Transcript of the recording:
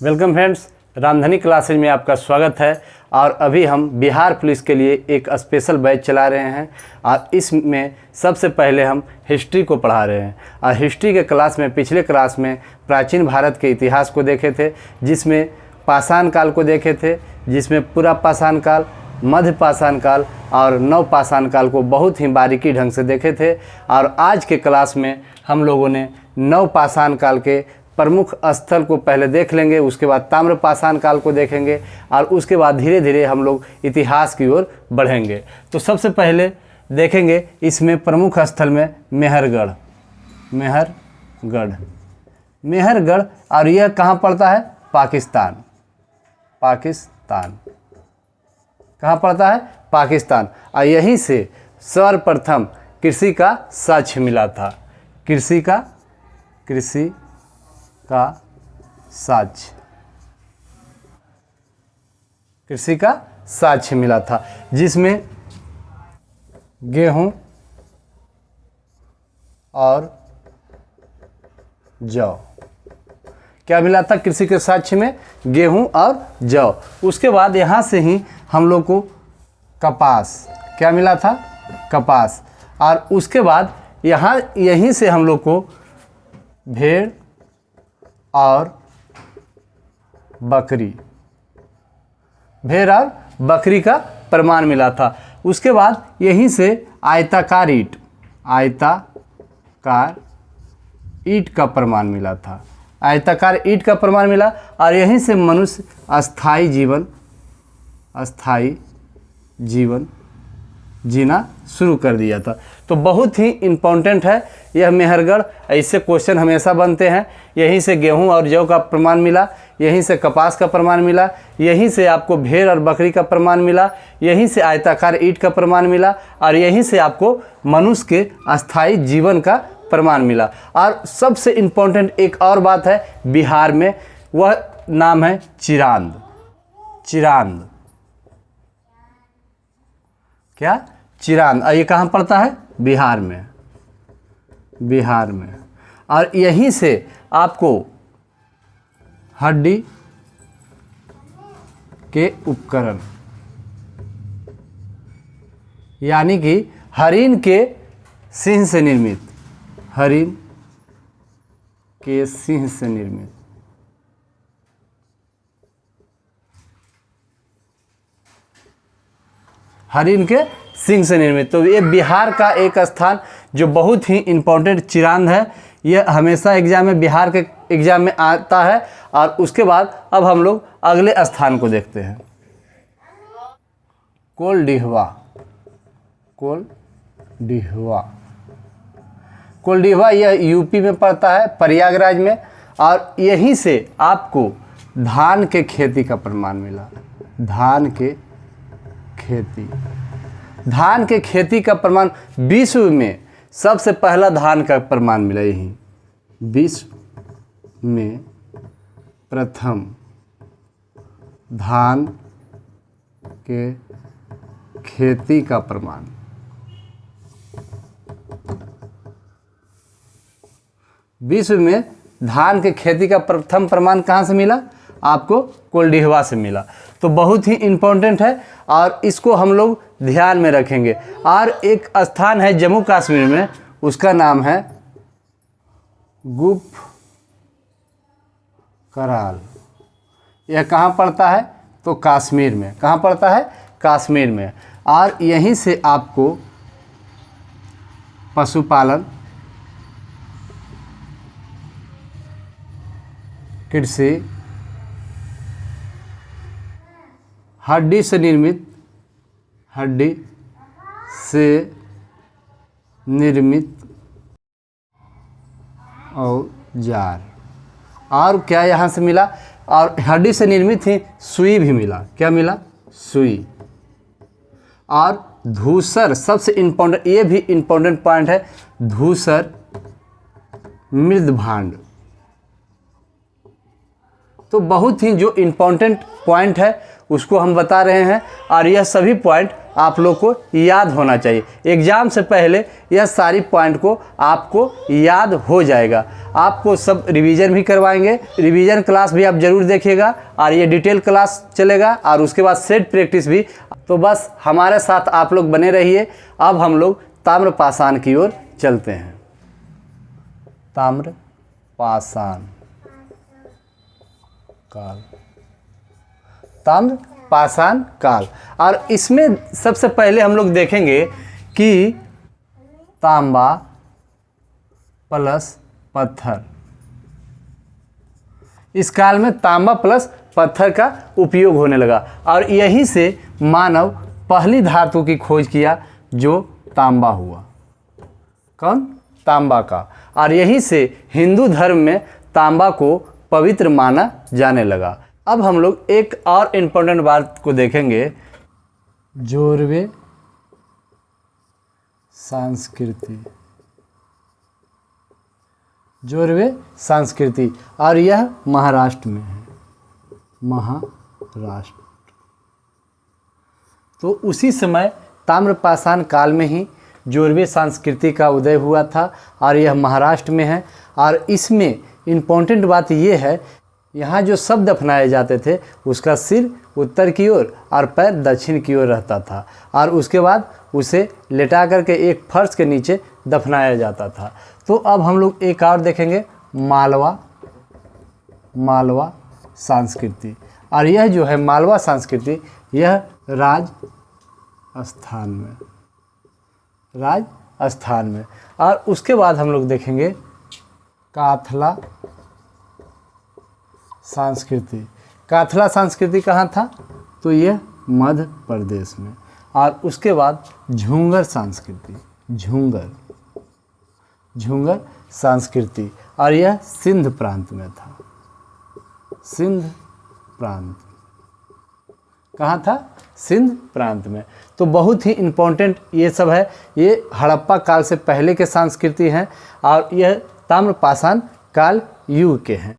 Welcome friends, Ramdhani classes में आपका स्वागत है। और अभी हम बिहार पुलिस के लिए एक स्पेशल बैच चला रहे हैं और इसमें सबसे पहले हम हिस्ट्री को पढ़ा रहे हैं। और हिस्ट्री के क्लास में पिछले क्लास में प्राचीन भारत के इतिहास को देखे थे, जिसमें पाषाण काल को देखे थे, जिसमें पूरा पाषाण काल, मध्य पाषाण काल और नव पाषाण काल को बहुत ही बारीकी ढंग से देखे थे। और आज के क्लास में हम लोगों ने नव पाषाण काल के प्रमुख स्थल को पहले देख लेंगे, उसके बाद ताम्र पाषाण काल को देखेंगे और उसके बाद धीरे धीरे हम लोग इतिहास की ओर बढ़ेंगे। तो सबसे पहले देखेंगे इसमें प्रमुख स्थल में मेहरगढ़। मेहरगढ़ और यह कहाँ पड़ता है? पाकिस्तान। कहाँ पड़ता है? पाकिस्तान। और यहीं से सर्वप्रथम कृषि का साक्ष्य मिला था। कृषि का साक्ष्य मिला था, जिसमें गेहूं और जौ। क्या मिला था कृषि के साक्ष्य में? गेहूं और जौ। उसके बाद यहाँ से ही हम लोग को कपास, क्या मिला था? कपास। और उसके बाद यहीं से हम लोग को भेड़ और बकरी का प्रमाण मिला था। उसके बाद यहीं से आयताकार ईंट का प्रमाण मिला था। आयताकार ईंट का प्रमाण मिला और यहीं से मनुष्य अस्थाई जीवन जीना शुरू कर दिया था। तो बहुत ही इम्पोर्टेंट है यह मेहरगढ़। ऐसे क्वेश्चन हमेशा बनते हैं। यहीं से गेहूं और जौ का प्रमाण मिला, यहीं से कपास का प्रमाण मिला, यहीं से आपको भेड़ और बकरी का प्रमाण मिला, यहीं से आयताकार ईंट का प्रमाण मिला और यहीं से आपको मनुष्य के अस्थाई जीवन का प्रमाण मिला। और सबसे इम्पोर्टेंट एक और बात है बिहार में, वह नाम है चिरांद। क्या? चिरांद। और ये कहाँ पड़ता है? बिहार में। और यहीं से आपको हड्डी के उपकरण, यानी कि हरिण के सिंह से निर्मित, हरिण के सिंह से निर्मित। तो ये बिहार का एक स्थान जो बहुत ही इम्पोर्टेंट चिरांद है। यह हमेशा एग्जाम में, बिहार के एग्जाम में आता है। और उसके बाद अब हम लोग अगले स्थान को देखते हैं, कोल्डिहवा। यह यूपी में पड़ता है, प्रयागराज में। और यहीं से आपको धान के खेती का प्रमाण मिला। धान के खेती का प्रमाण विश्व में सबसे पहला धान का प्रमाण मिला। यही विश्व में प्रथम धान के खेती का प्रमाण। विश्व में धान के खेती का प्रथम प्रमाण कहाँ से मिला? आपको कोल्डिहवा से मिला। तो बहुत ही इम्पोर्टेंट है और इसको हम लोग ध्यान में रखेंगे। और एक स्थान है जम्मू कश्मीर में, उसका नाम है गुफ कराल। यह कहाँ पड़ता है? तो कश्मीर में। कहाँ पड़ता है? कश्मीर में। और यहीं से आपको पशुपालन, कृषि, हड्डी से निर्मित औजार। और क्या यहाँ से मिला? और हड्डी से निर्मित ही सुई भी मिला। क्या मिला? सुई। और धूसर, सबसे इम्पोर्टेंट, ये भी इम्पोर्टेंट पॉइंट है, धूसर मृदभांड। तो बहुत ही जो इम्पोर्टेंट पॉइंट है उसको हम बता रहे हैं, और यह सभी पॉइंट आप लोग को याद होना चाहिए। एग्ज़ाम से पहले यह सारी पॉइंट को आपको याद हो जाएगा। आपको सब रिवीजन भी करवाएंगे, रिवीजन क्लास भी आप ज़रूर देखिएगा, और ये डिटेल क्लास चलेगा, और उसके बाद सेट प्रैक्टिस भी। तो बस हमारे साथ आप लोग बने रहिए। अब हम लोग ताम्रपाषाण की ओर चलते हैं। ताम्रपाषाण काल, ताम्रपाषाण काल। और इसमें सबसे पहले हम लोग देखेंगे कि तांबा प्लस पत्थर, इस काल में तांबा प्लस पत्थर का उपयोग होने लगा, और यहीं से मानव पहली धातु की खोज किया जो तांबा हुआ। कौन? तांबा का। और यहीं से हिंदू धर्म में तांबा को पवित्र माना जाने लगा। अब हम लोग एक और इम्पोर्टेंट बात को देखेंगे, जोरवे संस्कृति। जोरवे संस्कृति, और यह महाराष्ट्र में है, महाराष्ट्र। तो उसी समय ताम्रपाषाण काल में ही जोरवे संस्कृति का उदय हुआ था, और यह महाराष्ट्र में है। और इसमें इम्पोर्टेंट बात यह है, यहाँ जो शब्द अपनाए जाते थे उसका सिर उत्तर की ओर और पैर दक्षिण की ओर रहता था, और उसके बाद उसे लेटा करके एक फर्श के नीचे दफनाया जाता था। तो अब हम लोग एक और देखेंगे, मालवा संस्कृति। और यह जो है मालवा संस्कृति, यह राजस्थान में। और उसके बाद हम लोग देखेंगे काथला संस्कृति। काथला संस्कृति कहाँ था? तो यह मध्य प्रदेश में। और उसके बाद झूंगर संस्कृति, झूंगर संस्कृति, और यह सिंध प्रांत में था। सिंध प्रांत कहाँ था? सिंध प्रांत में। तो बहुत ही इम्पोर्टेंट ये सब है। ये हड़प्पा काल से पहले के संस्कृति हैं, और यह ताम्रपाषाण काल युग के हैं।